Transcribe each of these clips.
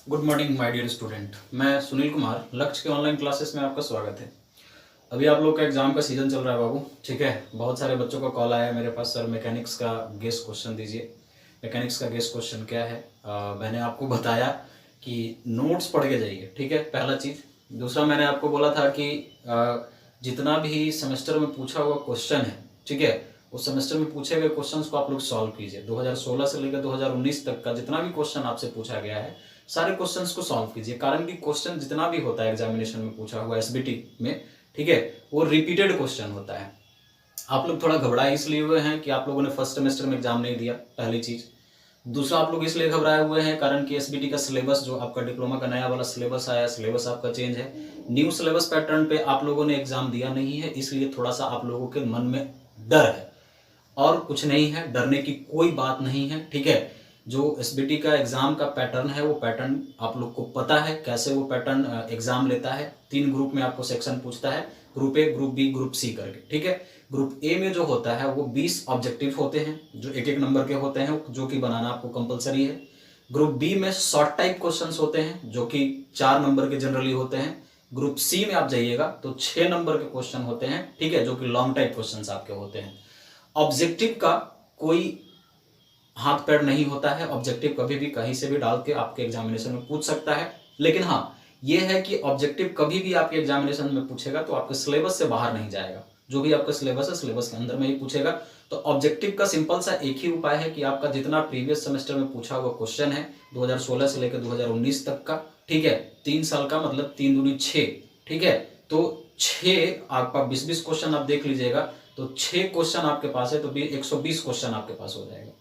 Good morning my dear student. मैं सुनील कुमार, लक्ष्य के ऑनलाइन क्लासेस में आपका स्वागत है। अभी आप लोग का एग्जाम का सीजन चल रहा है बाबू, ठीक है। बहुत सारे बच्चों का कॉल आया है मेरे पास, सर मैकेनिक्स का गेस क्वेश्चन दीजिए। मैकेनिक्स का गेस क्वेश्चन क्या है? मैंने आपको बताया कि नोट्स पढ़ के जाइए, ठीक है, पहला चीज़। दूसरा, मैंने आपको बोला था कि जितना भी सेमेस्टर में पूछा हुआ क्वेश्चन है, ठीक है, उस सेमेस्टर में पूछे गए क्वेश्चंस को आप लोग सॉल्व कीजिए। 2016 से लेकर 2019 तक का जितना भी क्वेश्चन आपसे पूछा गया है, सारे क्वेश्चंस को सॉल्व कीजिए। कारण कि क्वेश्चन जितना भी होता है एग्जामिनेशन में पूछा हुआ एसबीटी में, ठीक है, वो रिपीटेड क्वेश्चन होता है। आप लोग थोड़ा घबराए इसलिए हुए हैं कि आप लोगों ने फर्स्ट सेमेस्टर में एग्जाम नहीं दिया, पहली चीज। दूसरा, आप लोग इसलिए घबराए हुए हैं कारण कि एसबीटी का सिलेबस, जो आपका डिप्लोमा का नया वाला सिलेबस आया, सिलेबस आपका चेंज है। न्यू सिलेबस पैटर्न पे आप लोगों ने एग्जाम दिया नहीं है, इसलिए थोड़ा सा आप लोगों के मन में डर है, और कुछ नहीं है। डरने की कोई बात नहीं है, ठीक है। जो एसबीटी का एग्जाम का पैटर्न है, वो पैटर्न आप लोग को पता है कैसे वो पैटर्न एग्जाम लेता है। 3 ग्रुप में आपको सेक्शन पूछता है, group A, group B, group C करके, ठीक है। ग्रुप ए में जो होता है वो 20 ऑब्जेक्टिव होते हैं, जो एक एक नंबर के होते हैं, जो कि बनाना आपको कंपलसरी है। ग्रुप बी में शॉर्ट टाइप क्वेश्चंस होते हैं, जो कि 4 नंबर के जनरली होते हैं। ग्रुप सी में आप जाइएगा तो 6 नंबर के क्वेश्चन होते हैं, ठीक है, जो कि लॉन्ग टाइप क्वेश्चंस आपके होते हैं। ऑब्जेक्टिव का कोई हाथ पैर नहीं होता है। ऑब्जेक्टिव कभी भी कहीं से भी डाल के आपके एग्जामिनेशन में पूछ सकता है, लेकिन हाँ, ये है कि ऑब्जेक्टिव कभी भी आपके एग्जामिनेशन में पूछेगा तो आपके सिलेबस से बाहर नहीं जाएगा। जो भी आपका सिलेबस है, सिलेबस के अंदर में ही पूछेगा। तो ऑब्जेक्टिव का सिंपल सा एक ही उपाय है कि आपका जितना प्रीवियस सेमेस्टर में पूछा हुआ क्वेश्चन है 2016 से लेकर 2019 तक का, ठीक है, 3 साल का, मतलब 3 दूनी 6, ठीक है। तो 6 आपका 20-20 क्वेश्चन आप देख लीजिएगा, तो 6 क्वेश्चन आपके पास है तो 120 क्वेश्चन आपके पास हो जाएगा,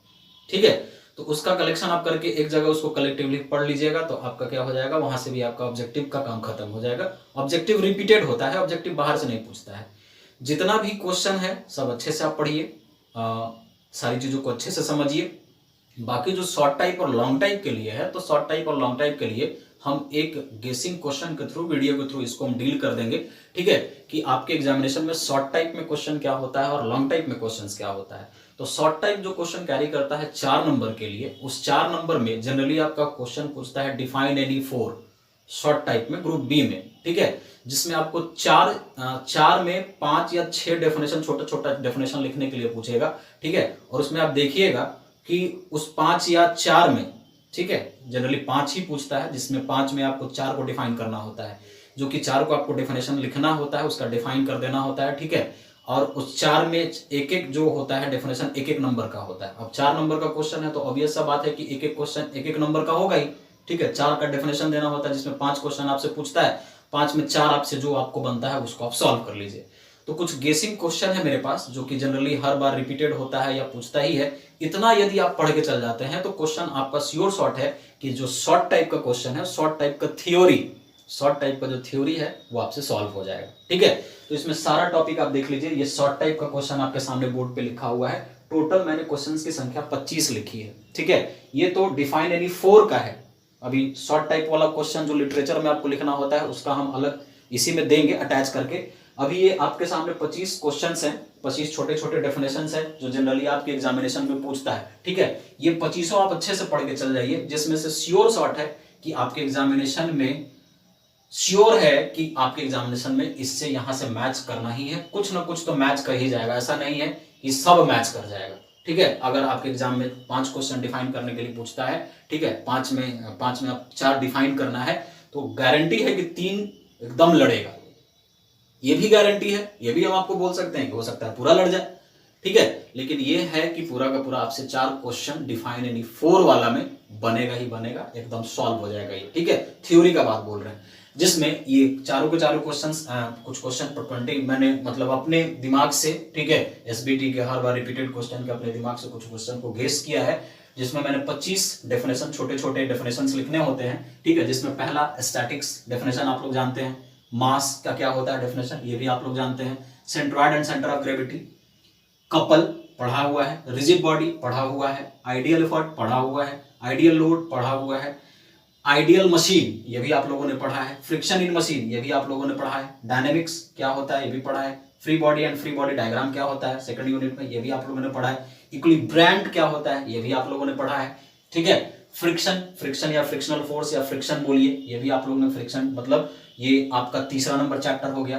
ठीक है। तो उसका कलेक्शन आप करके एक जगह उसको कलेक्टिवली पढ़ लीजिएगा, तो आपका क्या हो जाएगा, वहां से भी आपका ऑब्जेक्टिव का काम खत्म हो जाएगा। ऑब्जेक्टिव रिपीटेड होता है, ऑब्जेक्टिव बाहर से नहीं पूछता है। जितना भी क्वेश्चन है सब अच्छे से आप पढ़िए, सारी चीजों को अच्छे से समझिए। बाकी जो शॉर्ट टाइप और लॉन्ग टाइप के लिए है, तो शॉर्ट टाइप और लॉन्ग टाइप के लिए हम एक गेसिंग क्वेश्चन के थ्रू, वीडियो के थ्रू इसको हम डील कर देंगे, ठीक है, कि आपके एग्जामिनेशन में शॉर्ट टाइप में क्वेश्चन क्या होता है और लॉन्ग टाइप में क्वेश्चंस क्या होता है। तो शॉर्ट टाइप जो क्वेश्चन कैरी करता है 4 नंबर के लिए, उस 4 नंबर में जनरली आपका क्वेश्चन पूछता है डिफाइन एनी 4, शॉर्ट टाइप में ग्रुप बी में, ठीक है, जिसमें आपको चार में 5 या 6 डेफिनेशन, छोटा छोटा डेफिनेशन लिखने के लिए पूछेगा, ठीक है। और उसमें आप देखिएगा कि उस 5 या 4 में, ठीक है, जनरली 5 ही पूछता है, जिसमें 5 में आपको 4 को डिफाइन करना होता है, जो कि 4 को आपको डेफिनेशन लिखना होता है, उसका डिफाइन कर देना होता है, ठीक है। और उस 4 में एक एक जो होता है डेफिनेशन, एक एक नंबर का होता है। अब 4 नंबर का क्वेश्चन है तो ऑब्वियस सा बात है कि एक एक क्वेश्चन एक एक नंबर का होगा ही, ठीक है। 4 का डेफिनेशन देना होता है, जिसमें 5 क्वेश्चन आपसे पूछता है, 5 में 4 आपसे जो आपको बनता है उसको आप सॉल्व कर लीजिए। तो कुछ गेसिंग क्वेश्चन है मेरे पास, जो कि जनरली हर बार रिपीटेड होता है या पूछता ही है। इतना यदि आप पढ़ के चल जाते हैं तो क्वेश्चन आपका श्योर शॉर्ट है कि जो शॉर्ट टाइप का क्वेश्चन है, शॉर्ट टाइप का थ्योरी, शॉर्ट टाइप का जो थ्योरी है वो आपसे सॉल्व हो जाएगा, ठीक है। तो इसमें सारा टॉपिक आप देख लीजिए। ये शॉर्ट टाइप का क्वेश्चन आपके सामने बोर्ड पे लिखा हुआ है। टोटल मैंने क्वेश्चंस की संख्या 25 लिखी है, ठीक है। ये तो डिफाइन एनी 4 का है। अभी शॉर्ट टाइप वाला क्वेश्चन जो लिटरेचर में आपको लिखना होता है, उसका हम अलग इसी में देंगे अटैच करके। अभी ये आपके सामने 25 क्वेश्चंस हैं, 25 छोटे छोटे डेफिनेशंस हैं, जो जनरली आपके एग्जामिनेशन में पूछता है, ठीक है। ये 25 आप अच्छे से पढ़ के चल जाइए, जिसमें से श्योर शॉर्ट है कि आपके एग्जामिनेशन में, श्योर है कि आपके एग्जामिनेशन में इससे यहां से मैच करना ही है। कुछ ना कुछ तो मैच कर ही जाएगा, ऐसा नहीं है कि सब मैच कर जाएगा, ठीक है। अगर आपके एग्जाम में 5 क्वेश्चन डिफाइन करने के लिए पूछता है, ठीक है, 5 में आप 4 डिफाइन करना है, तो गारंटी है कि 3 एकदम लड़ेगा। ये भी गारंटी है, ये भी हम आपको बोल सकते हैं कि हो सकता है पूरा लड़ जाए, ठीक है। लेकिन ये है कि पूरा का पूरा आपसे 4 क्वेश्चन डिफाइन एनी 4 वाला में बनेगा ही बनेगा, एकदम सॉल्व हो जाएगा ये, ठीक है। थ्योरी का बात बोल रहे हैं, जिसमें ये चारों के चारों क्वेश्चंस, कुछ क्वेश्चन पर मैंने मतलब अपने दिमाग से, ठीक है, एसबीटी के हर बार रिपीटेड क्वेश्चन के अपने दिमाग से कुछ क्वेश्चन को गेस किया है, जिसमें मैंने 25 डेफिनेशन, छोटे छोटे डेफिनेशंस लिखने होते हैं, ठीक है। जिसमें पहला स्टैटिक्स डेफिनेशन आप लोग जानते हैं, मास का क्या होता है डेफिनेशन ये भी आप लोग जानते हैं, centroid and centre of gravity, couple पढ़ा हुआ है, रिजिड बॉडी पढ़ा हुआ है, आइडियल एफर्ट पढ़ा हुआ है, आइडियल लोड पढ़ा हुआ है, आइडियल मशीन ये भी आप लोगों ने पढ़ा है, फ्रिक्शन इन मशीन ये भी आप लोगों ने पढ़ा है, डायनेमिक्स क्या होता है ये भी पढ़ा है, free body and free body diagram क्या होता है सेकंड यूनिट में ये भी आप लोगों ने पढ़ा है, इक्विलिब्रियम क्या होता है ये भी आप लोगों ने पढ़ा है, ठीक है। फ्रिक्शन, फ्रिक्शन या फ्रिक्शनल फोर्स या फ्रिक्शन बोलिए, ये भी आप लोगों ने फ्रिक्शन मतलब ये आपका तीसरा नंबर चैप्टर हो गया।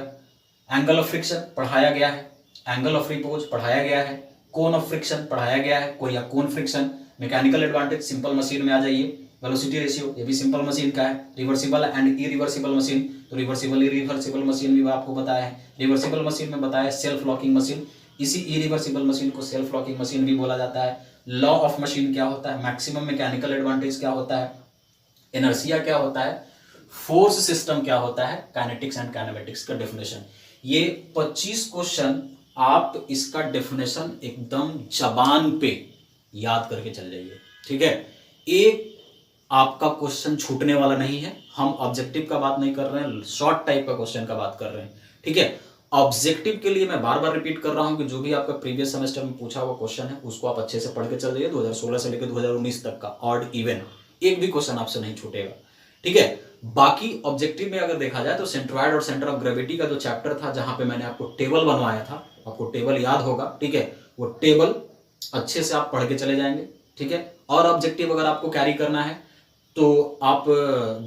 एंगल ऑफ फ्रिक्शन पढ़ाया गया है, एंगल ऑफ रिपोज पढ़ाया गया है, कोन ऑफ फ्रिक्शन पढ़ाया गया है, कोई या कोन friction, mechanical advantage simple machine में आ जाइए, वेलोसिटी रेशियो ये भी सिंपल मशीन का है, रिवर्सिबल एंड इरिवर्सिबल मशीन, तो रिवर्सिबल इरिवर्सिबल मशीन भी आपको बताया है। रिवर्सिबल मशीन में बताया सेल्फ लॉकिंग मशीन, इसी इरिवर्सिबल मशीन को सेल्फ लॉकिंग मशीन भी बोला जाता है। लॉ ऑफ मशीन क्या होता है, मैक्सिमम मैकेनिकल एडवांटेज क्या होता है, इनर्शिया क्या होता है, फोर्स सिस्टम क्या होता है, काइनेटिक्स एंड काइनेमेटिक्स का डेफिनेशन। ये 25 क्वेश्चन आप इसका डेफिनेशन एकदम जबान पे याद करके चल जाइए, ठीक है। एक आपका क्वेश्चन छूटने वाला नहीं है। हम ऑब्जेक्टिव का बात नहीं कर रहे हैं, शॉर्ट टाइप का क्वेश्चन का बात कर रहे हैं, ठीक है। ऑब्जेक्टिव के लिए मैं बार बार रिपीट कर रहा हूं कि जो भी आपका प्रीवियस सेमेस्टर में पूछा हुआ क्वेश्चन है उसको आप अच्छे से पढ़ के चल जाइए। 2016 से लेकर 2019 तक का ऑड इवन एक भी क्वेश्चन आपसे नहीं छूटेगा, ठीक है। बाकी ऑब्जेक्टिव में अगर देखा जाए तो सेंट्रॉइड और सेंटर ऑफ ग्रेविटी का जो चैप्टर था, जहां पे मैंने आपको टेबल बनवाया था, आपको टेबल याद होगा, ठीक है। वो टेबल अच्छे से आप पढ़ के चले जाएंगे, ठीक है। और ऑब्जेक्टिव अगर आपको कैरी करना है तो आप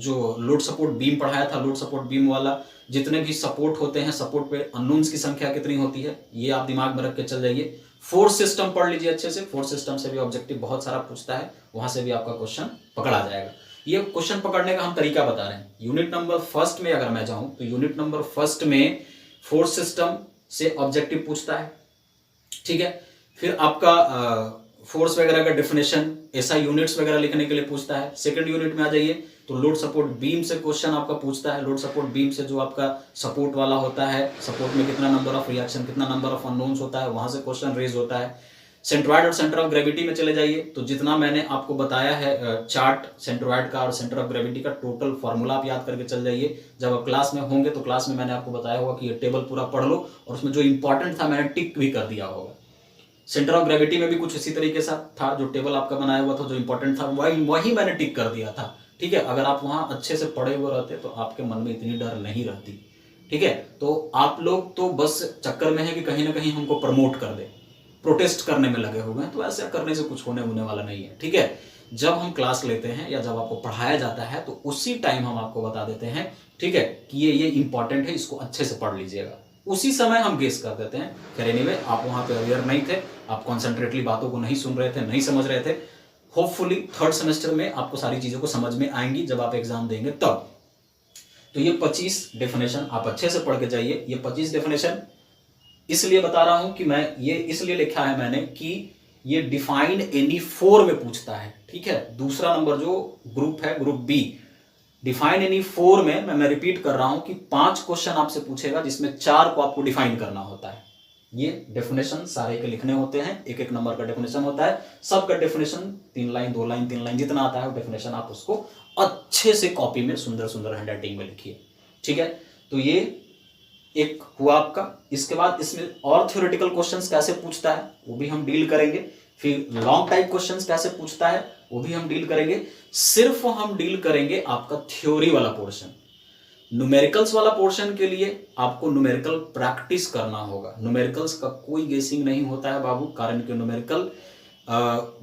जो लोड सपोर्ट बीम पढ़ाया था, लोड सपोर्ट बीम वाला जितने भी सपोर्ट होते हैं, सपोर्ट पे अननोन्स की संख्या कितनी होती है, ये आप दिमाग में रख के चल जाइए। फोर्स सिस्टम पढ़ लीजिए अच्छे से, फोर्स सिस्टम से भी ऑब्जेक्टिव बहुत सारा पूछता है, वहां से भी आपका क्वेश्चन पकड़ा जाएगा। ये क्वेश्चन पकड़ने का हम तरीका बता रहे हैं। यूनिट नंबर फर्स्ट में अगर मैं जाऊं तो यूनिट नंबर फर्स्ट में फोर्स सिस्टम से ऑब्जेक्टिव पूछता है, ठीक है। फिर आपका फोर्स वगैरह का डेफिनेशन, ऐसा यूनिट्स वगैरह लिखने के लिए पूछता है। सेकंड यूनिट में आ जाइए तो लोड सपोर्ट बीम से क्वेश्चन आपका पूछता है। लोड सपोर्ट बीम से जो आपका सपोर्ट वाला होता है, सपोर्ट में कितना नंबर ऑफ रिएक्शन, कितना नंबर ऑफ अननोन्स होता है, वहां से क्वेश्चन रेज होता है। सेंट्रॉइड और सेंटर ऑफ ग्रेविटी में चले जाइए तो जितना मैंने आपको बताया है चार्ट सेंट्रॉइड का और सेंटर ऑफ ग्रेविटी का, टोटल फॉर्मूला आप याद करके चल जाइए। जब आप क्लास में होंगे तो क्लास में मैंने आपको बताया होगा कि ये टेबल पूरा पढ़ लो, और उसमें जो इंपॉर्टेंट था मैंने टिक भी कर दिया होगा। सेंटर ऑफ ग्रेविटी में भी कुछ इसी तरीके से था, जो टेबल आपका बनाया हुआ था, जो इंपॉर्टेंट था वही मैंने टिक कर दिया था, ठीक है। अगर आप वहां अच्छे से पढ़े हुए रहते तो आपके मन में इतनी डर नहीं रहती, ठीक है। तो आप लोग तो बस चक्कर में है कि कहीं ना कहीं हमको प्रमोट कर दे, प्रोटेस्ट करने में लगे हुए हैं, तो ऐसा करने से कुछ होने वाला नहीं है, ठीक है। जब हम क्लास लेते हैं या जब आपको पढ़ाया जाता है तो उसी टाइम हम आपको बता देते हैं, ठीक है, कि ये इंपॉर्टेंट है, इसको अच्छे से पढ़ लीजिएगा। उसी समय हम गेस कर देते हैं। खैर एनीवे, आप वहां पे अवेयर नहीं थे, आप कॉन्सेंट्रेटली बातों को नहीं सुन रहे थे, नहीं समझ रहे थे। होपफुली थर्ड सेमेस्टर में आपको सारी चीजों को समझ में आएंगी जब आप एग्जाम देंगे तब। तो ये 25 डेफिनेशन आप अच्छे से पढ़ के जाइए। ये 25 डेफिनेशन इसलिए बता रहा हूं कि मैं ये इसलिए लिखा है मैंने कि ये डिफाइन एनी फोर में पूछता है, ठीक है। दूसरा नंबर जो ग्रुप है, group B, define any four में मैं रिपीट कर रहा हूं कि 5 क्वेश्चन आपसे पूछेगा जिसमें 4 को आपको डिफाइन करना होता है। ये डेफिनेशन सारे के लिखने होते हैं, एक एक नंबर का डेफिनेशन होता है, सबका डेफिनेशन 3 लाइन 2 लाइन 3 लाइन जितना आता है वो डेफिनेशन आप उसको अच्छे से कॉपी में सुंदर सुंदर हैंडराइटिंग में लिखिए, ठीक है। तो ये एक हुआ आपका। इसके बाद इसमें और थ्योरेटिकल क्वेश्चंस कैसे पूछता है वो भी हम डील करेंगे। फिर लॉन्ग टाइप क्वेश्चंस कैसे पूछता है वो भी हम डील करेंगे। सिर्फ हम डील करेंगे आपका थ्योरी वाला पोर्शन। न्यूमेरिकल्स वाला पोर्शन के लिए आपको न्यूमेरिकल प्रैक्टिस करना होगा। न्यूमेरिकल्स का कोई गेसिंग नहीं होता है बाबू, कारण कि न्यूमेरिकल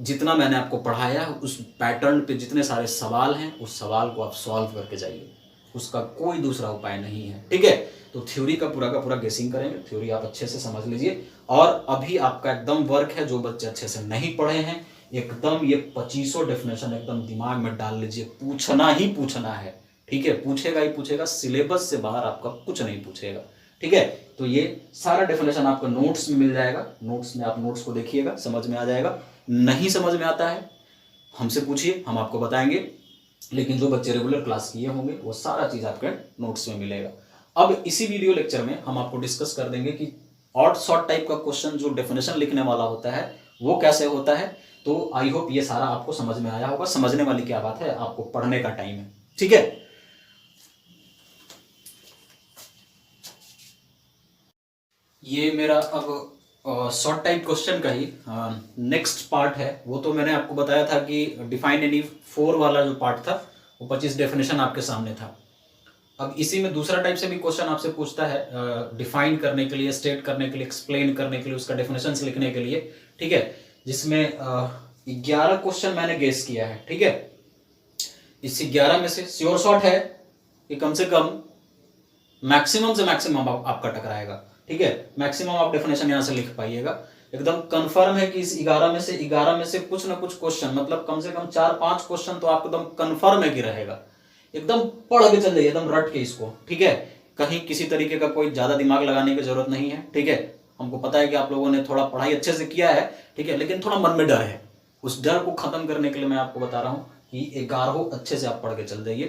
जितना मैंने आपको पढ़ाया उस पैटर्न पे जितने सारे सवाल हैं उस सवाल को आप सॉल्व करके जाइए, उसका कोई दूसरा उपाय नहीं है, ठीक है। तो थ्योरी का पूरा गेसिंग करेंगे, थ्योरी आप अच्छे से समझ लीजिए। और अभी आपका एकदम वर्क है, जो बच्चे अच्छे से नहीं पढ़े हैं, एकदम ये 25 डेफिनेशन एकदम दिमाग में डाल लीजिए, पूछना ही पूछना है, ठीक है। पूछेगा ही पूछेगा, सिलेबस से बाहर आपका कुछ नहीं पूछेगा, ठीक है। तो ये सारा डेफिनेशन आपको नोट्स में मिल जाएगा, नोट्स में आप नोट्स को देखिएगा, समझ में आ जाएगा। नहीं समझ में आता है हमसे पूछिए, हम आपको बताएंगे। लेकिन जो बच्चे रेगुलर क्लास किए होंगे वो सारा चीज आपके नोट्स में मिलेगा। अब इसी वीडियो लेक्चर में हम आपको डिस्कस कर देंगे कि ऑड शॉर्ट टाइप का क्वेश्चन जो डेफिनेशन लिखने वाला होता है वो कैसे होता है। तो आई होप ये सारा आपको समझ में आया होगा। समझने वाली क्या बात है, आपको पढ़ने का टाइम है, ठीक है। ये मेरा अब शॉर्ट टाइप क्वेश्चन का ही नेक्स्ट पार्ट है। वो तो मैंने आपको बताया था कि डिफाइन एनी फोर वाला जो पार्ट था वो 25 डेफिनेशन आपके सामने था। अब इसी में दूसरा टाइप से भी क्वेश्चन आपसे पूछता है, डिफाइन करने के लिए, स्टेट करने के लिए, एक्सप्लेन करने के लिए, उसका डेफिनेशन लिखने के लिए, ठीक है। जिसमें 11 क्वेश्चन मैंने गेस किया है, ठीक है। इस 11 में से श्योर शॉट है कि कम से कम मैक्सिमम से मैक्सिमम आपका टकराएगा, ठीक है। मैक्सिमम आप डेफिनेशन यहां से लिख पाइएगा। एकदम कंफर्म है कि इस 11 में से कुछ ना कुछ क्वेश्चन, मतलब कम से कम 4-5 क्वेश्चन तो आपको एकदम कंफर्म है कि रहेगा। एकदम पढ़ के चल जाइए, एकदम रट के इसको, ठीक है। कहीं किसी तरीके का कोई ज्यादा दिमाग लगाने की जरूरत नहीं है, ठीक है। हमको पता है कि आप लोगों ने थोड़ा पढ़ाई अच्छे से किया है, ठीक है, लेकिन थोड़ा मन में डर है। उस डर को खत्म करने के लिए मैं आपको बता रहा हूं कि 11 अच्छे से आप पढ़ के चल जाइए,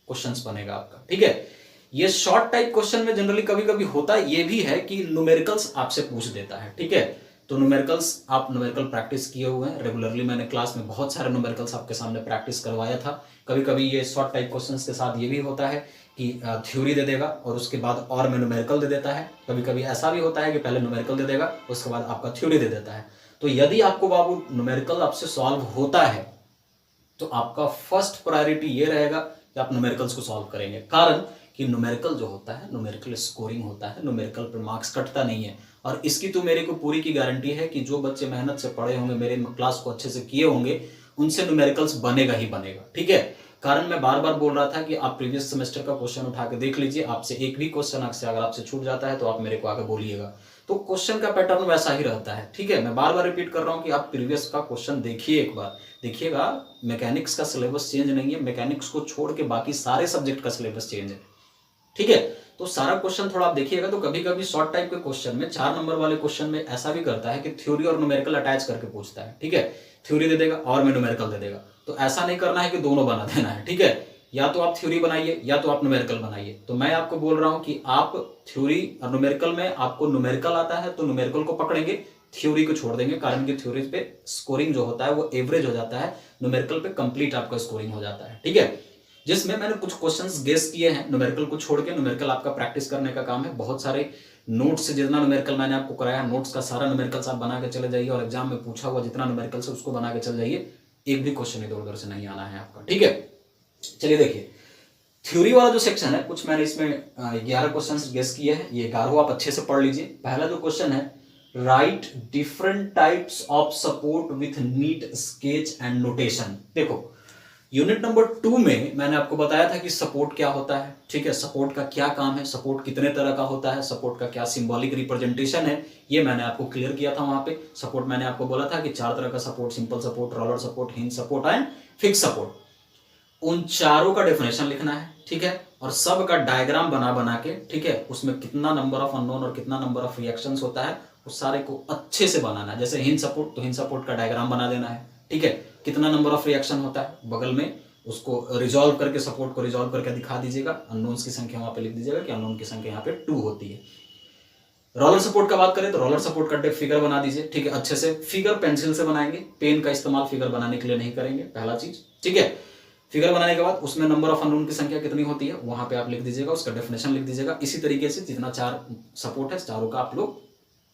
क्वेश्चंस बनेगा आपका, ठीक है। ये शॉर्ट टाइप क्वेश्चन में जनरली कभी कभी होता ये भी है कि न्यूमेरिकल्स आपसे पूछ देता है, ठीक है। तो न्यूमेरिकल्स, आप न्यूमेरिकल प्रैक्टिस किए हुए हैं रेगुलरली, मैंने क्लास में बहुत सारे न्यूमेरिकल्स आपके सामने प्रैक्टिस करवाया था। कभी कभी ये शॉर्ट टाइप क्वेश्चंस के साथ ये भी होता है कि थ्योरी दे देगा और उसके बाद और में न्यूमेरिकल दे देता है। कभी कभी ऐसा भी होता है कि पहले न्यूमेरिकल दे देगा, उसके बाद आपका थ्योरी दे देता है। तो यदि आपको बाबू न्यूमेरिकल आपसे सॉल्व होता है तो आपका फर्स्ट प्रायोरिटी ये रहेगा कि आप न्यूमेरिकल्स को सॉल्व करेंगे। कारण कि न्यूमेरिकल जो होता है, न्यूमेरिकल स्कोरिंग होता है, न्यूमेरिकल पे मार्क्स कटता नहीं है। और इसकी तो मेरे को पूरी की गारंटी है कि जो बच्चे मेहनत से पढ़े होंगे, मेरे क्लास को अच्छे से किए होंगे, उनसे न्यूमेरिकल्स बनेगा ही बनेगा, ठीक है। कारण मैं बार बार बोल रहा था कि आप प्रीवियस सेमेस्टर का क्वेश्चन उठा के देख लीजिए, आपसे एक भी क्वेश्चन अगर आपसे छूट जाता है तो आप मेरे को आगे बोलिएगा। तो क्वेश्चन का पैटर्न वैसा ही रहता है, ठीक है। मैं बार बार रिपीट कर रहा हूं कि आप प्रीवियस का क्वेश्चन देखिए, एक बार देखिएगा। मैकेनिक्स का सिलेबस चेंज नहीं है, मैकेनिक्स को छोड़ के बाकी सारे सब्जेक्ट का सिलेबस चेंज है, ठीक है। तो सारा क्वेश्चन थोड़ा आप देखिएगा। तो कभी कभी शॉर्ट टाइप के क्वेश्चन में 4 नंबर वाले क्वेश्चन में ऐसा भी करता है कि थ्योरी और न्यूमेरिकल अटैच करके पूछता है, ठीक है। थ्योरी दे देगा और में न्यूमेरिकल दे देगा। तो ऐसा नहीं करना है कि दोनों बना देना है, ठीक है। या तो आप थ्योरी बनाइए या तो आप न्यूमेरिकल बनाइए। तो मैं आपको बोल रहा हूं कि आप थ्योरी और न्यूमेरिकल में आपको न्यूमेरिकल आता है तो न्यूमेरिकल को पकड़ेंगे, थ्योरी को छोड़ देंगे। कारण कि थ्योरी पे स्कोरिंग जो होता है वो एवरेज हो जाता है, न्यूमेरिकल पे कंप्लीट आपका स्कोरिंग हो जाता है, ठीक है। जिसमें मैंने कुछ क्वेश्चंस गेस किए हैं न्यूमेरिकल को छोड़ के। न्यूमेरिकल आपका प्रैक्टिस करने का काम है। बहुत सारे नोट्स से जितना न्यूमेरिकल मैंने आपको कराया, नोट्स का सारा न्यूमेरिकल्स आप बना के चले जाइए और एग्जाम में पूछा हुआ जितना न्यूमेरिकल्स है उसको बना के चल जाइए। एक भी क्वेश्चन इधर उधर से नहीं आना है आपका, ठीक है। चलिए देखिए, थ्योरी वाला जो सेक्शन है, कुछ मैंने इसमें 11 क्वेश्चन गेस किए हैं। ये 11 आप अच्छे से पढ़ लीजिए। पहला जो क्वेश्चन है, right different types of support with NEET sketch and notation. देखो, यूनिट नंबर 2 में मैंने आपको बताया था कि सपोर्ट क्या होता है, ठीक है। सपोर्ट का क्या काम है, सपोर्ट कितने तरह का होता है, सपोर्ट का क्या सिंबॉलिक रिप्रेजेंटेशन है, ये मैंने आपको क्लियर किया था वहां पे। सपोर्ट मैंने आपको बोला था कि 4 तरह का support, simple support, roller support, hinge support and fix support. उन चारों का डेफिनेशन लिखना है, ठीक है। और सब का डायग्राम बना बना के, ठीक है, उसमें कितना नंबर ऑफ अननोन और कितना नंबर ऑफ रिएक्शंस होता है उस सारे को अच्छे से बनाना है। जैसे हिंज सपोर्ट, तो हिंज सपोर्ट का डायग्राम बना देना है, ठीक है। कितना नंबर ऑफ रिएक्शन होता है बगल में, उसको रिजॉल्व करके, सपोर्ट को रिजॉल्व करके दिखा दीजिएगा। अननोन्स की संख्या वहां पे लिख दीजिएगा कि अननोन की संख्या यहाँ पे 2 होती है। रोलर सपोर्ट का बात करें तो रोलर सपोर्ट का फिगर बना दीजिए, ठीक है, अच्छे से। फिगर पेंसिल से बनाएंगे, पेन का इस्तेमाल फिगर बनाने के लिए नहीं करेंगे, पहला चीज, ठीक है। फिगर बनाने के बाद उसमें नंबर ऑफ अननोन की संख्या कितनी होती है वहां पे आप लिख दीजिएगा, उसका डेफिनेशन लिख दीजिएगा। इसी तरीके से जितना 4 सपोर्ट है, चारों का आप लोग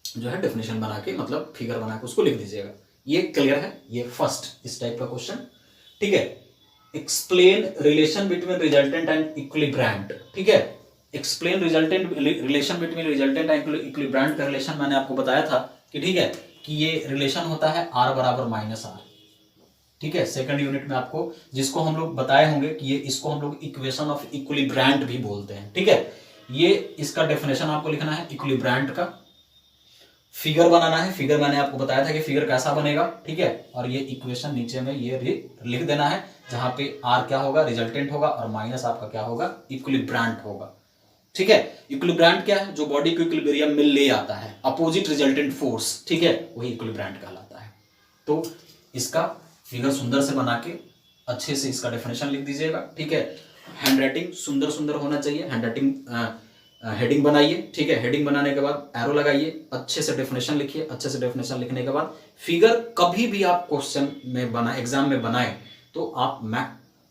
जो है डेफिनेशन बना के, मतलब फिगर बना के उसको लिख दीजिएगा। ये क्लियर है, ये फर्स्ट इस टाइप का क्वेश्चन, ठीक है। Explain relation between resultant and equilibrant, ठीक है। Explain relation between resultant and equilibrant का रिलेशन मैंने आपको बताया था कि, ठीक है, कि ये रिलेशन होता है R बराबर -R, ठीक है। सेकंड यूनिट में आपको, जिसको हम लोग बताए होंगे कि ये, इसको हम लोग इक्वेशन ऑफ इक्विलिब्रेंट भी बोलते हैं, ठीक है। ये इसका डेफिनेशन आपको लिखना है इक्विलिब्रेंट का। फिगर बनाना है, फिगर मैंने आपको बताया था कि फिगर कैसा बनेगा, ठीक है। और ये इक्वेशन नीचे में ये लिख देना है, जहां पे R क्या होगा, रिजल्टेंट होगा, और माइनस आपका क्या होगा, इक्विलिब्रेंट होगा, ठीक है। इक्विलिब्रेंट क्या है, जो बॉडी को इक्विलिब्रियम में ले आता है, अपोजिट रिजल्टेंट फोर्स, ठीक है, वही इक्विलिब्रेंट कहलाता है। तो इसका फिगर सुंदर से बना के अच्छे से इसका डेफिनेशन लिख दीजिएगा, ठीक है। हैंडराइटिंग सुंदर सुंदर होना चाहिए, हैंडराइटिंग, हेडिंग बनाइए, ठीक है। हेडिंग बनाने के बाद एरो लगाइए, अच्छे से डेफिनेशन लिखिए। अच्छे से डेफिनेशन लिखने के बाद फिगर कभी भी आप क्वेश्चन में बनाए, एग्जाम में बनाए, तो आप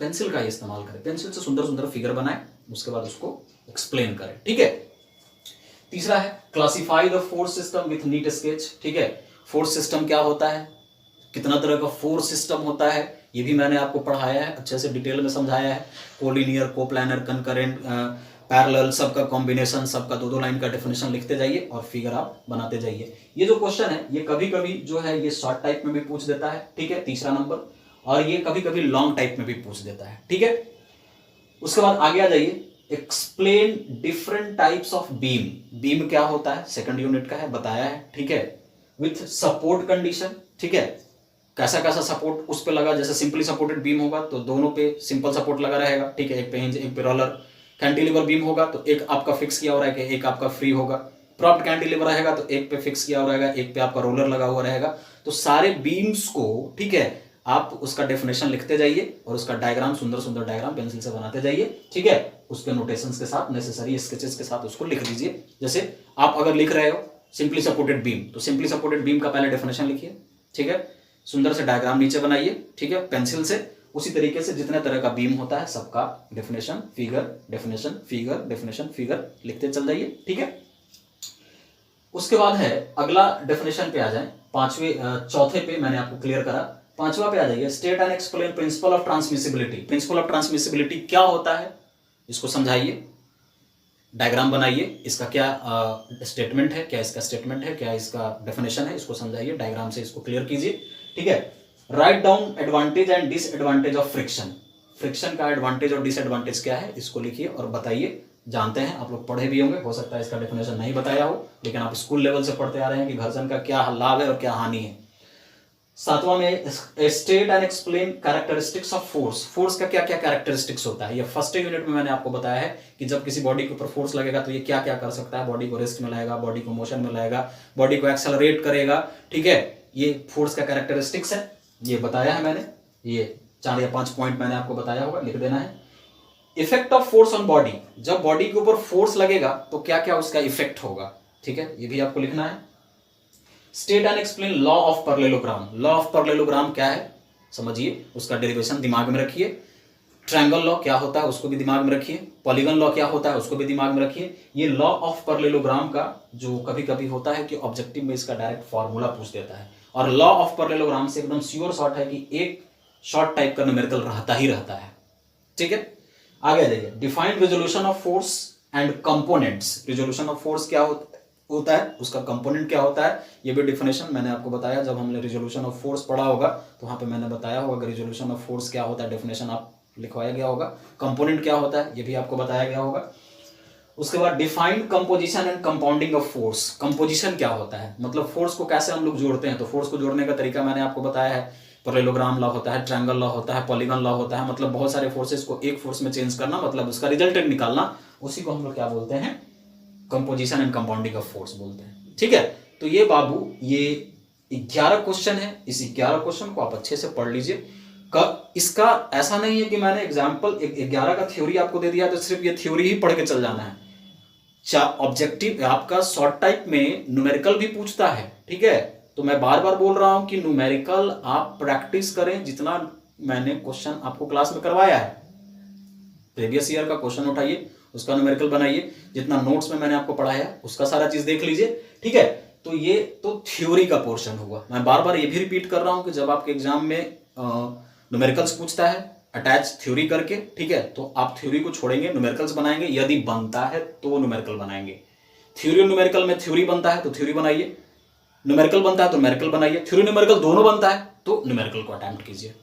पेंसिल का ही इस्तेमाल करें, पेंसिल से सुंदर सुंदर फिगर बनाए, उसके बाद उसको एक्सप्लेन करें, ठीक है। तीसरा है classify the force system with NEET sketch, ठीक है। फोर्स सिस्टम क्या होता है, कितना तरह का फोर्स सिस्टम होता है, ये भी मैंने आपको पढ़ाया है, अच्छे से डिटेल में समझाया है। कोलिनियर, कोप्लानर, कंकरेंट, पैरेलल, सबका कॉम्बिनेशन, सबका 2-2 लाइन का डेफिनेशन लिखते जाइए और फिगर आप बनाते जाइए। ये जो क्वेश्चन है, ये कभी कभी जो है ये शॉर्ट टाइप में भी पूछ देता है, ठीक है, तीसरा नंबर। और ये कभी कभी लॉन्ग टाइप में भी पूछ देता है, ठीक है। उसके बाद आगे आ जाइए, explain different types of beam. Beam क्या होता है, सेकंड यूनिट का है, बताया है, ठीक है। विथ सपोर्ट कंडीशन, ठीक है, कैसा कैसा सपोर्ट उस पे लगा, जैसे सिंपली सपोर्टेड बीम होगा तो दोनों पे सिंपल सपोर्ट लगा रहेगा, ठीक है, एक पे हिंज एक पे रोलर। कैंटिलीवर बीम होगा तो एक आपका फिक्स किया हुआ रहेगा, एक आपका फ्री होगा। प्रॉप्ड कैंटिलीवर रहेगा तो एक पे फिक्स किया हुआ रहेगा, एक पे आपका रोलर लगा हुआ रहेगा। तो सारे बीम्स को, ठीक है, आप उसका डेफिनेशन लिखते जाइए और उसका डायग्राम, सुंदर सुंदर डायग्राम पेंसिल से बनाते जाइए, ठीक है। उसके नोटेशंस के साथ, नेसेसरी स्केचेस के साथ उसको लिख लीजिए। जैसे आप अगर लिख रहे हो सिंपली सपोर्टेड बीम, तो सिंपली सपोर्टेड बीम का पहले डेफिनेशन लिखिए, ठीक है, सुंदर से डायग्राम नीचे बनाइए, ठीक है, पेंसिल से। उसी तरीके से जितने तरह का बीम होता है सबका definition, figure, definition, figure, definition, figure लिखते चल जाइए, ठीक है। उसके बाद है अगला डेफिनेशन पे आ जाए, चौथे पे मैंने आपको क्लियर करा, पांचवा पे आ जाइए, state and explain principle of transmissibility. Principle of transmissibility क्या होता है, इसको समझाइए, डायग्राम बनाइए, इसका क्या स्टेटमेंट है, क्या इसका स्टेटमेंट है, क्या इसका डेफिनेशन है, इसको समझाइए, डायग्राम से इसको क्लियर कीजिए, ठीक है। Write down advantage and disadvantage of friction. Friction का एडवांटेज और डिसएडवांटेज क्या है, इसको लिखिए और बताइए। जानते हैं आप लोग, पढ़े भी होंगे, हो सकता है इसका डेफिनेशन नहीं बताया हो, लेकिन आप स्कूल लेवल से पढ़ते आ रहे हैं कि घर्षण का क्या लाभ है और क्या हानि है। सातवां में state and explain characteristics of force. Force का क्या क्या कैरेक्टरिस्टिक्स होता है, ये फर्स्ट यूनिट में मैंने आपको बताया है कि जब किसी बॉडी के ऊपर फोर्स लगेगा तो ये क्या क्या कर सकता है, बॉडी को रेस्ट में लाएगा, बॉडी को मोशन में लाएगा, बॉडी को एक्सेलरेट करेगा, ठीक है। ये फोर्स का कैरेक्टरिस्टिक्स है, ये बताया है मैंने, ये 4 या 5 पॉइंट मैंने आपको बताया होगा, लिख देना है। Effect of force on body, जब बॉडी के ऊपर फोर्स लगेगा तो क्या क्या उसका इफेक्ट होगा, ठीक है, ये भी आपको लिखना है। State and explain law of parallelogram. Law of parallelogram क्या है समझिए, उसका डेरिवेशन दिमाग में रखिए। ट्रायंगल लॉ क्या होता है उसको भी दिमाग में रखिए। पॉलीगन लॉ क्या होता है उसको भी दिमाग में रखिए। ये लॉ ऑफ पैरेललोग्राम का जो कभी कभी होता है कि ऑब्जेक्टिव में इसका डायरेक्ट फॉर्मूला पूछ देता है, और लॉ ऑफ पैरेललोग्राम से एकदम श्योर शॉट है कि एक शॉर्ट टाइप का न्यूमेरिकल रहता ही रहता है, ठीक है। आगे आ जाइए, defined resolution of force and components. Resolution of force क्या होता है, उसका कंपोनेंट क्या होता है, ये भी डिफिनेशन मैंने आपको बताया जब हमने रिजोल्यूशन ऑफ फोर्स पढ़ा होगा, तो वहां पे मैंने बताया होगा रिजोल्यूशन ऑफ फोर्स क्या होता है, डेफिनेशन आप लिखवाया गया होगा। कंपोनेंट क्या होता है ये भी आपको बताया गया होगा। उसके बाद defined composition and compounding of force. Composition क्या होता है, मतलब फोर्स को कैसे हम लोग जोड़ते हैं, तो फोर्स को जोड़ने का तरीका मैंने आपको बताया है। पैरेललोग्राम लॉ होता है, ट्रायंगल लॉ होता है, पॉलीगन लॉ होता है, मतलब बहुत सारे फोर्सेस को एक फोर्स में चेंज करना, मतलब उसका रिजल्टेंट निकालना, उसी को हम लोग क्या बोलते हैं, composition and compounding of force बोलते हैं, ठीक है। तो ये बाबू ये 11 क्वेश्चन है, इस 11 क्वेश्चन को आप अच्छे से पढ़ लीजिए। इसका ऐसा नहीं है कि मैंने एग्जाम्पल 11 का थ्योरी आपको दे दिया तो सिर्फ ये थ्योरी ही पढ़ के चल जाना है। ऑब्जेक्टिव आपका शॉर्ट टाइप में न्यूमेरिकल भी पूछता है, ठीक है। तो मैं बार बार बोल रहा हूं कि न्यूमेरिकल आप प्रैक्टिस करें, जितना मैंने क्वेश्चन आपको क्लास में करवाया है, प्रीवियस ईयर का क्वेश्चन उठाइए, उसका न्यूमेरिकल बनाइए, जितना नोट्स में मैंने आपको पढ़ाया उसका सारा चीज देख लीजिए, ठीक है। तो ये तो थ्योरी का पोर्शन हुआ। मैं बार बार ये भी रिपीट कर रहा हूं कि जब आपके एग्जाम में न्यूमेरिकल्स पूछता है अटैच थ्योरी करके, ठीक है, तो आप थ्योरी को छोड़ेंगे, न्यूमेरिकल्स बनाएंगे, यदि बनता है तो न्यूमेरिकल बनाएंगे। थ्योरी और न्यूमेरिकल में थ्योरी बनता है तो थ्योरी बनाइए, न्यूमेरिकल बनता है तो न्यूमेरिकल बनाइए, थ्योरी न्यूमेरिकल दोनों बनता है तो न्यूमेरिकल को अटेम्प्ट कीजिए,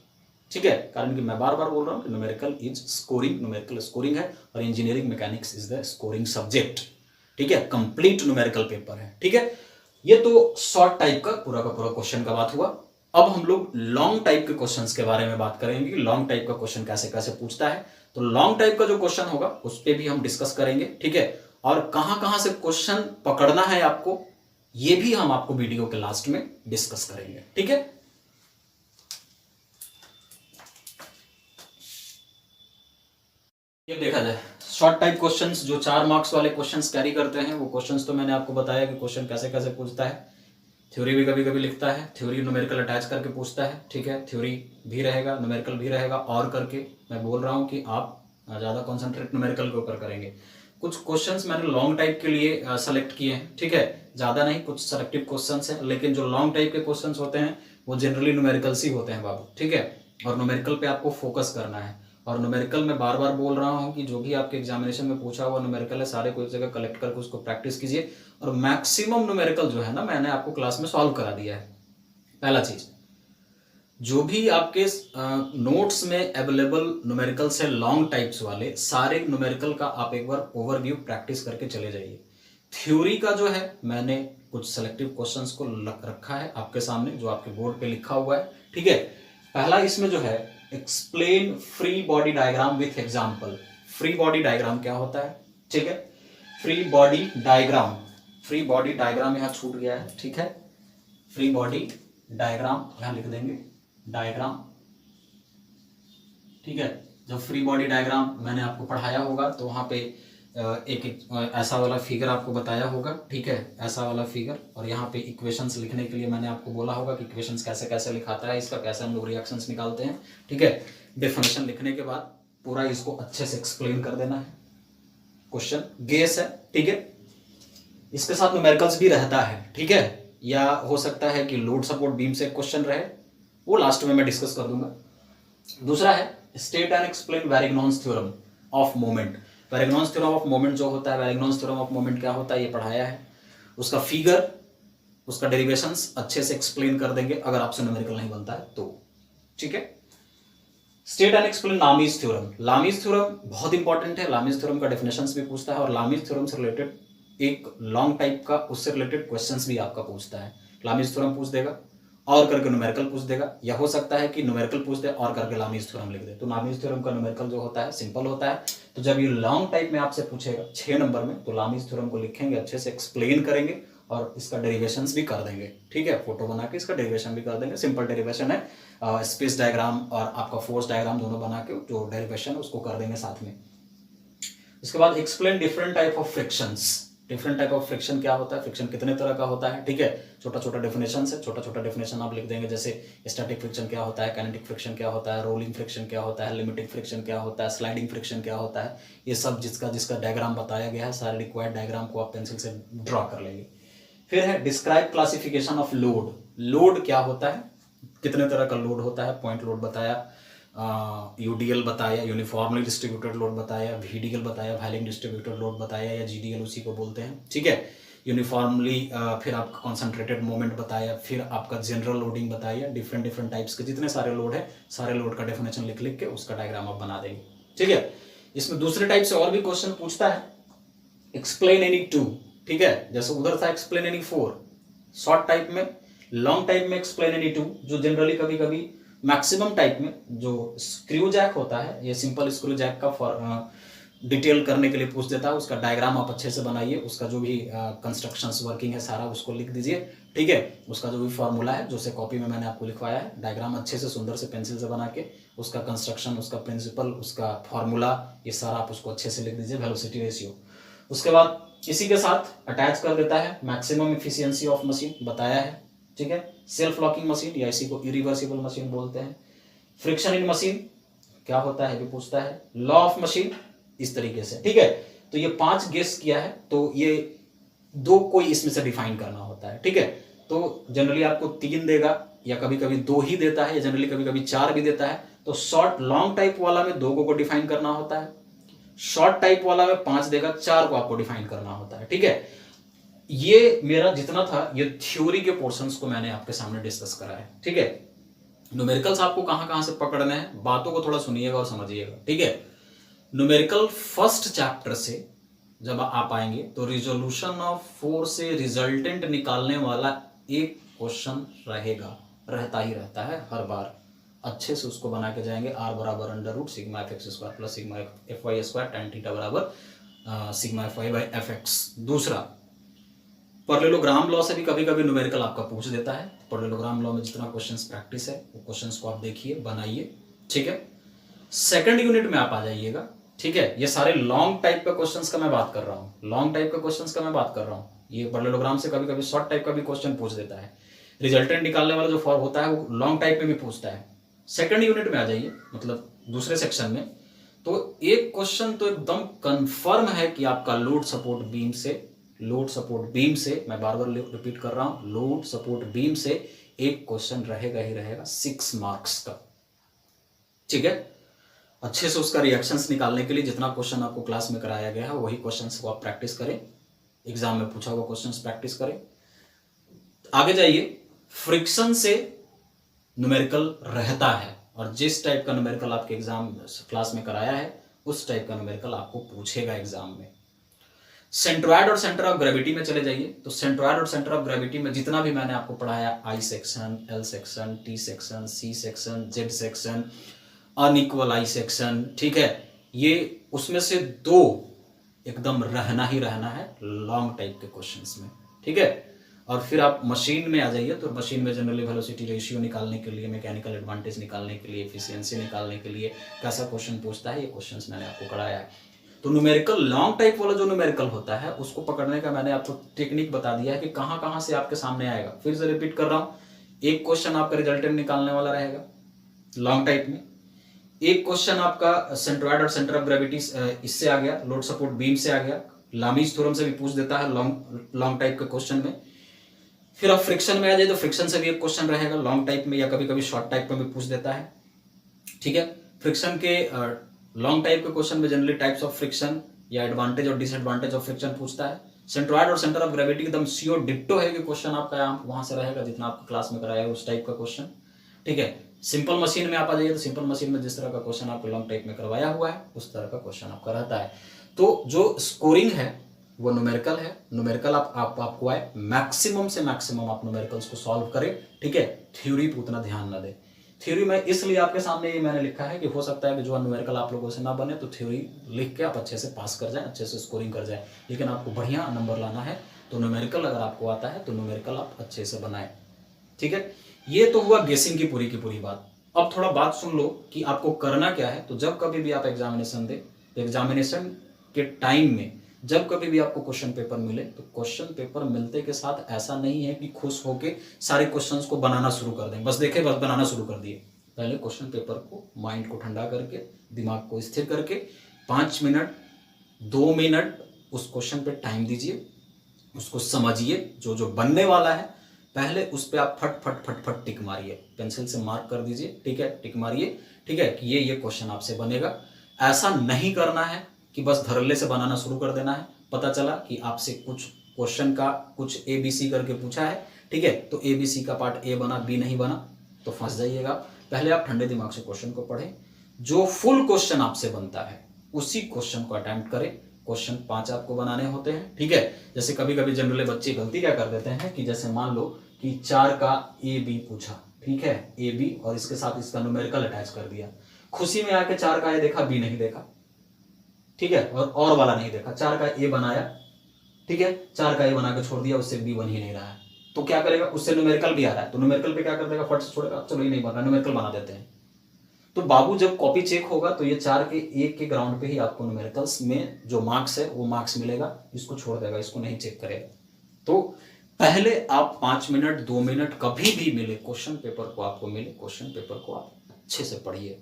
ठीक है। कारण कि मैं बार बार बोल रहा हूं कि numerical is scoring, numerical scoring है, और engineering mechanics is the scoring subject, ठीक है, कंप्लीट न्यूमेरिकल पेपर है, ठीक है। ये तो शॉर्ट टाइप का पूरा क्वेश्चन का बात हुआ। अब हम लोग लॉन्ग टाइप के क्वेश्चंस के बारे में बात करेंगे कि लॉन्ग टाइप का क्वेश्चन कैसे कैसे पूछता है। तो लॉन्ग टाइप का जो क्वेश्चन होगा उस पर भी हम डिस्कस करेंगे, ठीक है, और कहां से क्वेश्चन पकड़ना है आपको, ये भी हम आपको वीडियो के लास्ट में डिस्कस करेंगे, ठीक है। ये देखा जाए शॉर्ट टाइप क्वेश्चंस जो 4 मार्क्स वाले क्वेश्चंस कैरी करते हैं, वो क्वेश्चंस तो मैंने आपको बताया कि क्वेश्चन कैसे कैसे पूछता है। थ्योरी भी कभी कभी लिखता है, थ्योरी न्यूमेरिकल अटैच करके पूछता है, ठीक है, थ्योरी भी रहेगा, न्यूमेरिकल भी रहेगा, और करके मैं बोल रहा हूँ कि आप ज़्यादा कॉन्सेंट्रेट न्यूमेरिकल के ऊपर करेंगे। कुछ क्वेश्चंस मैंने लॉन्ग टाइप के लिए सेलेक्ट किए हैं, ठीक है, ज़्यादा नहीं, कुछ सेलेक्टिव क्वेश्चंस हैं, लेकिन जो लॉन्ग टाइप के क्वेश्चंस होते हैं वो जनरली न्यूमेरिकल्स ही होते हैं बाबू, ठीक है, और न्यूमेरिकल पे आपको फोकस करना है। और न्यूमेरिकल में बार बार बोल रहा हूँ कि जो भी आपके एग्जामिनेशन में पूछा हुआ न्यूमेरिकल है, सारे को एक जगह कलेक्ट करके उसको प्रैक्टिस कीजिए, और मैक्सिमम न्यूमेरिकल जो है ना मैंने आपको क्लास में सॉल्व करा दिया है। पहला चीज, जो भी आपके नोट्स में अवेलेबल न्यूमेरिकल्स है लॉन्ग टाइप्स वाले, सारे न्यूमेरिकल का आप एक बार ओवरव्यू प्रैक्टिस करके चले जाइए। थ्योरी का जो है मैंने कुछ सेलेक्टिव क्वेश्चंस को रखा है आपके सामने, जो आपके बोर्ड पे लिखा हुआ है, ठीक है। पहला इसमें जो है, explain free body diagram with example. Free body diagram क्या होता है, ठीक है। Free body diagram, free body diagram यहाँ छूट गया है, ठीक है। फ्री बॉडी डायग्राम यहाँ लिख देंगे, डायग्राम, ठीक है। जब फ्री बॉडी डायग्राम मैंने आपको पढ़ाया होगा तो वहाँ पे एक ऐसा वाला फिगर आपको बताया होगा, ठीक है, ऐसा वाला फिगर। और यहाँ पे इक्वेशंस लिखने के लिए मैंने आपको बोला होगा कि इक्वेशंस कैसे कैसे लिखाता है, इसका कैसे हम लोग रिएक्शंस निकालते हैं, ठीक है। डेफिनेशन लिखने के बाद पूरा इसको अच्छे से एक्सप्लेन कर देना है। क्वेश्चन गेस है, ठीक है। इसके साथ न्यूमेरिकल्स भी रहता है, ठीक है। या हो सकता है कि लोड सपोर्ट बीम से क्वेश्चन रहे, वो लास्ट में मैं डिस्कस कर दूंगा। दूसरा है state and explain Varignon's theorem of moment. Varignon's theorem of moment जो होता है, वैरिग्नॉन्स थ्योरम ऑफ मोमेंट क्या होता है ये पढ़ाया है। उसका फिगर, उसका डेरिवेशंस अच्छे से एक्सप्लेन कर देंगे अगर आपसे न्यूमेरिकल नहीं बनता है तो, ठीक है। State and explain Lami's theorem. Lami's theorem बहुत इंपॉर्टेंट है, लामीज थ्योरम का डेफिनेशंस भी पूछता है और लामीज थ्योरम से रिलेटेड एक लॉन्ग टाइप का उससे रिलेटेड क्वेश्चंस भी आपका पूछता है। लामीज थ्योरम पूछ देगा और करके न्यूमेरिकल पूछ देगा, या हो सकता है कि न्यूमेरिकल पूछ दे और करके लामीज थ्योरम लिख दे। तो लामीज थ्योरम का न्यूमेरिकल जो होता है सिंपल होता है। तो जब ये लॉन्ग टाइप में आपसे पूछेगा 6 नंबर में, तो लामीज थ्योरम को लिखेंगे, अच्छे से एक्सप्लेन करेंगे और इसका डेरिवेशंस भी कर देंगे, ठीक है। फोटो बना के इसका डेरिवेशन भी कर देंगे। सिंपल डेरिवेशन है, स्पेस डायग्राम और आपका फोर्स डायग्राम दोनों बना के जो डेरिवेशन है उसको कर देंगे साथ में। इसके बाद explain different type of frictions. Different type of friction क्या होता है, फ्रिक्शन कितने तरह का होता है, ठीक है। छोटा छोटा डेफिनेशन है, छोटा छोटा डेफिनेशन आप लिख देंगे, जैसे स्टैटिक फ्रिक्शन क्या होता है, काइनेटिक फ्रिक्शन क्या होता है, रोलिंग फ्रिक्शन क्या होता है, लिमिटिंग फ्रिक्शन क्या होता है, स्लाइडिंग फ्रिक्शन क्या होता है। ये सब जिसका जिसका डायग्राम बताया गया है, सारे रिक्वायर्ड डायग्राम को आप पेंसिल से ड्रॉ कर लेंगे। फिर है describe classification of load. Load क्या होता है, कितने तरह का लोड होता है, पॉइंट लोड बताया, यूडीएल बताया, यूनिफॉर्मली डिस्ट्रीब्यूटेड लोड बताया, वीडीएल बताया, वैलिंग डिस्ट्रीब्यूटेड लोड बताया, या जीडीएल उसी को बोलते हैं, ठीक है। यूनिफॉर्मली, फिर आपका कॉन्सेंट्रेटेड मोमेंट बताया, फिर आपका जनरल लोडिंग बताया, डिफरेंट डिफरेंट टाइप्स के जितने सारे लोड है, सारे लोड का डेफिनेशन लिख लिख के उसका डायग्राम आप बना देंगे, ठीक है। इसमें दूसरे टाइप से और भी क्वेश्चन पूछता है, एक्सप्लेन एनी टू, ठीक है। जैसे उधर था explain any four short type में, लॉन्ग टाइप में एक्सप्लेन एनी टू, जो जनरली कभी कभी मैक्सिमम टाइप में जो स्क्रू जैक होता है, ये सिंपल स्क्रू जैक का डिटेल करने के लिए पूछ देता है। उसका डायग्राम आप अच्छे से बनाइए, उसका जो भी कंस्ट्रक्शंस वर्किंग है सारा उसको लिख दीजिए, ठीक है। उसका जो भी फॉर्मूला है, जो से कॉपी में मैंने आपको लिखवाया है, डायग्राम अच्छे से सुंदर से पेंसिल से बना के उसका कंस्ट्रक्शन, उसका प्रिंसिपल, उसका फॉर्मूला, ये सारा आप उसको अच्छे से लिख दीजिए, वेलोसिटी रेशियो। उसके बाद इसी के साथ अटैच कर देता है मैक्सिमम इफिशियंसी ऑफ मशीन बताया है, ठीक है। सेल्फ लॉकिंग मशीन या इसी को इरिवर्सिबल मशीन बोलते हैं। फ्रिक्शन इन मशीन क्या होता है भी पूछता है। लॉ ऑफ मशीन, इस तरीके से, ठीक है। तो ये 5 गेस किया है, तो ये 2 कोई इसमें से डिफाइन करना होता है, ठीक है। तो जनरली आपको 3 देगा, या कभी कभी 2 ही देता है, या जनरली कभी कभी 4 भी देता है। तो शॉर्ट लॉन्ग टाइप वाला में 2 को डिफाइन करना होता है, शॉर्ट टाइप वाला में 5 देगा, 4 को आपको डिफाइन करना होता है, ठीक है। ये मेरा जितना था, ये थ्योरी के पोर्शंस को मैंने आपके सामने डिस्कस करा है, ठीक है। न्यूमेरिकल्स आपको कहां कहां से पकड़ने हैं, बातों को थोड़ा सुनिएगा और समझिएगा, ठीक है। न्यूमेरिकल फर्स्ट चैप्टर से जब आप आएंगे तो रिजोल्यूशन ऑफ फोर्स से रिजल्टेंट निकालने वाला एक क्वेश्चन रहेगा, रहता ही रहता है हर बार। अच्छे से उसको बना के जाएंगे, आर बराबर under root sigma f x square plus sigma f y square tan theta बराबर sigma f y by f x. दूसरा, पैरेललोग्राम लॉ से भी कभी कभी न्यूमेरिकल आपका पूछ देता है। पैरेललोग्राम लॉ में जितना क्वेश्चंस प्रैक्टिस है वो क्वेश्चंस को आप देखिए, बनाइए, ठीक है। सेकंड यूनिट में आप आ जाइएगा, ठीक है। ये सारे लॉन्ग टाइप का क्वेश्चंस का मैं बात कर रहा हूँ, लॉन्ग टाइप का क्वेश्चंस का मैं बात कर रहा हूँ। ये पैरेललोग्राम से कभी कभी शॉर्ट टाइप का भी क्वेश्चन पूछ देता है। रिजल्टेंट निकालने वाला जो फॉर्म होता है वो लॉन्ग टाइप में भी पूछता है। सेकंड यूनिट में आ जाइए, मतलब दूसरे सेक्शन में, तो एक क्वेश्चन तो एकदम कंफर्म है कि आपका लोड सपोर्ट बीम से, लोड सपोर्ट बीम से, मैं बार बार रिपीट कर रहा हूं, लोड सपोर्ट बीम से एक क्वेश्चन रहेगा ही रहेगा 6 मार्क्स का, ठीक है। अच्छे से उसका रिएक्शंस निकालने के लिए जितना क्वेश्चन आपको क्लास में कराया गया है वही क्वेश्चंस को आप प्रैक्टिस करें, एग्जाम में पूछा हुआ क्वेश्चंस प्रैक्टिस करें। आगे जाइए, फ्रिक्शन से न्यूमेरिकल रहता है, और जिस टाइप का न्यूमेरिकल आपके एग्जाम क्लास में कराया है उस टाइप का न्यूमेरिकल आपको पूछेगा एग्जाम में। सेंट्रॉयड और सेंटर ऑफ ग्रेविटी में चले जाइए। तो सेंट्रॉयड और सेंटर ऑफ ग्रेविटी में जितना भी मैंने आपको पढ़ाया, I section, L section, T section, C section, Z section, unequal I section, ठीक है, ये उसमें से दो एकदम रहना ही रहना है लॉन्ग टाइप के क्वेश्चंस में, ठीक है। और फिर आप मशीन में आ जाइए, तो मशीन में जनरली वेलोसिटी रेशियो निकालने के लिए, मैकेनिकल एडवांटेज निकालने के लिए, एफिशिएंसी निकालने के लिए कैसा क्वेश्चन पूछता है, ये क्वेश्चंस मैंने आपको कराया है। तो न्यूमेरिकल लॉन्ग टाइप वाला जो न्यूमेरिकल होता है उसको पकड़ने का मैंने आपको टेक्निक बता दिया है कि कहाँ कहाँ से आपके सामने आएगा। फिर से रिपीट कर रहा हूँ, एक क्वेश्चन आपका रिजल्टेंट निकालने वाला रहेगा लॉन्ग टाइप में, एक क्वेश्चन आपका सेंट्रॉयड और सेंटर ऑफ ग्रेविटी इससे आ गया, लोड सपोर्ट बीम से आ गया, लामीज थ्योरम से भी पूछ देता है लॉन्ग टाइप के क्वेश्चन में। फिर आप फ्रिक्शन में आ जाए तो फ्रिक्शन से भी एक क्वेश्चन रहेगा लॉन्ग टाइप में, या कभी कभी शॉर्ट टाइप में भी पूछ देता है, ठीक है। फ्रिक्शन के लॉन्ग टाइप के क्वेश्चन में जनरली टाइप्स ऑफ फ्रिक्शन या एडवांटेज और डिसएडवांटेज ऑफ फ्रिक्शन पूछता है। सेंट्रॉयड और सेंटर ऑफ ग्रेविटी एकदम सीओ डिट्टो है कि क्वेश्चन आपका वहां से रहेगा जितना आपको क्लास में कराया है उस टाइप का क्वेश्चन, ठीक है। सिंपल मशीन में आप आ जाइए तो सिंपल मशीन में जिस तरह का क्वेश्चन आपको लॉन्ग टाइप में करवाया हुआ है उस तरह का क्वेश्चन आपका रहता है। तो जो स्कोरिंग है वो न्यूमेरिकल है, न्यूमेरिकल आपको आए, मैक्सिमम से मैक्सिमम आप न्यूमेरिकल्स को सॉल्व करें, ठीक है। थ्योरी पे उतना ध्यान ना दें। थ्योरी में इसलिए आपके सामने ये मैंने लिखा है कि हो सकता है कि जो न्यूमेरिकल आप लोगों से ना बने, तो थ्योरी लिख के आप अच्छे से पास कर जाएं, अच्छे से स्कोरिंग कर जाएं, लेकिन आपको बढ़िया नंबर लाना है तो न्यूमेरिकल अगर आपको आता है तो न्यूमेरिकल आप अच्छे से बनाएं, ठीक है। ये तो हुआ गेसिंग की पूरी बात। अब थोड़ा बात सुन लो कि आपको करना क्या है। तो जब कभी भी आप एग्जामिनेशन दें तो एग्जामिनेशन के टाइम में जब कभी भी आपको क्वेश्चन पेपर मिले तो क्वेश्चन पेपर मिलते के साथ ऐसा नहीं है कि खुश होके सारे क्वेश्चंस को बनाना शुरू कर दें, बस देखे बस बनाना शुरू कर दिए। पहले क्वेश्चन पेपर को, माइंड को ठंडा करके, दिमाग को स्थिर करके 5 मिनट 2 मिनट उस क्वेश्चन पे टाइम दीजिए, उसको समझिए, जो जो बनने वाला है पहले उस पर आप फट फट फट फट टिक मारिए, पेंसिल से मार्क कर दीजिए, ठीक है, टिक मारिए, ठीक है, कि ये क्वेश्चन आपसे बनेगा। ऐसा नहीं करना है कि बस धड़ल्ले से बनाना शुरू कर देना है। पता चला कि आपसे कुछ क्वेश्चन का कुछ ABC करके पूछा है, ठीक है, तो ABC का पार्ट A बना, B नहीं बना तो फंस जाइएगा। पहले आप ठंडे दिमाग से क्वेश्चन को पढ़ें, जो फुल क्वेश्चन आपसे बनता है उसी क्वेश्चन को अटेम्प्ट करें। क्वेश्चन 5 आपको बनाने होते हैं, ठीक है। जैसे कभी कभी जनरली बच्चे गलती क्या कर देते हैं कि जैसे मान लो कि 4 का AB पूछा, ठीक है, AB और इसके साथ इसका न्यूमेरिकल अटैच कर दिया, खुशी में आके 4 का A देखा, B नहीं देखा, ठीक है, और वाला नहीं देखा, 4 का A बनाया, ठीक है, 4 का A बना के छोड़ दिया, उससे B बन ही नहीं रहा है, तो क्या करेगा, उससे न्यूमेरिकल भी आ रहा है तो न्यूमेरिकल पे क्या कर देगा, फट से छोड़ेगा, चलो ये नहीं बन रहा, न्यूमेरिकल बना देते हैं। तो बाबू जब कॉपी चेक होगा तो ये 4 के 1 के ग्राउंड पे ही आपको न्यूमेरिकल्स में जो मार्क्स है वो मार्क्स मिलेगा, इसको छोड़ देगा, इसको नहीं चेक करेगा। तो पहले आप 5 मिनट 2 मिनट कभी भी मिले क्वेश्चन पेपर को, आपको मिले क्वेश्चन पेपर को आप अच्छे से पढ़िए,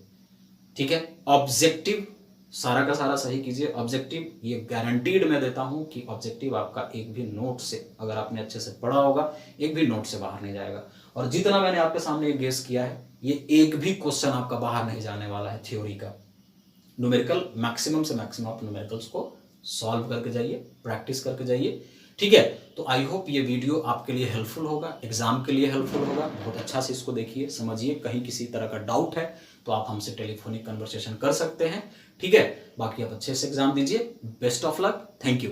ठीक है। ऑब्जेक्टिव सारा का सारा सही कीजिए। ऑब्जेक्टिव ये गारंटीड मैं देता हूं कि ऑब्जेक्टिव आपका एक भी नोट से, अगर आपने अच्छे से पढ़ा होगा, एक भी नोट से बाहर नहीं जाएगा। और जितना मैंने आपके सामने ये गेस किया है, ये एक भी क्वेश्चन आपका बाहर नहीं जाने वाला है थ्योरी का। न्यूमेरिकल मैक्सिमम से मैक्सिमम आप न्यूमेरिकल्स को सॉल्व करके जाइए, प्रैक्टिस करके जाइए, ठीक है। तो आई होप ये वीडियो आपके लिए हेल्पफुल होगा, एग्जाम के लिए हेल्पफुल होगा। बहुत अच्छा से इसको देखिए, समझिए, कहीं किसी तरह का डाउट है तो आप हमसे टेलीफोनिक कन्वर्सेशन कर सकते हैं, ठीक है। बाकी आप अच्छे से एग्जाम दीजिए। Best of luck, thank you.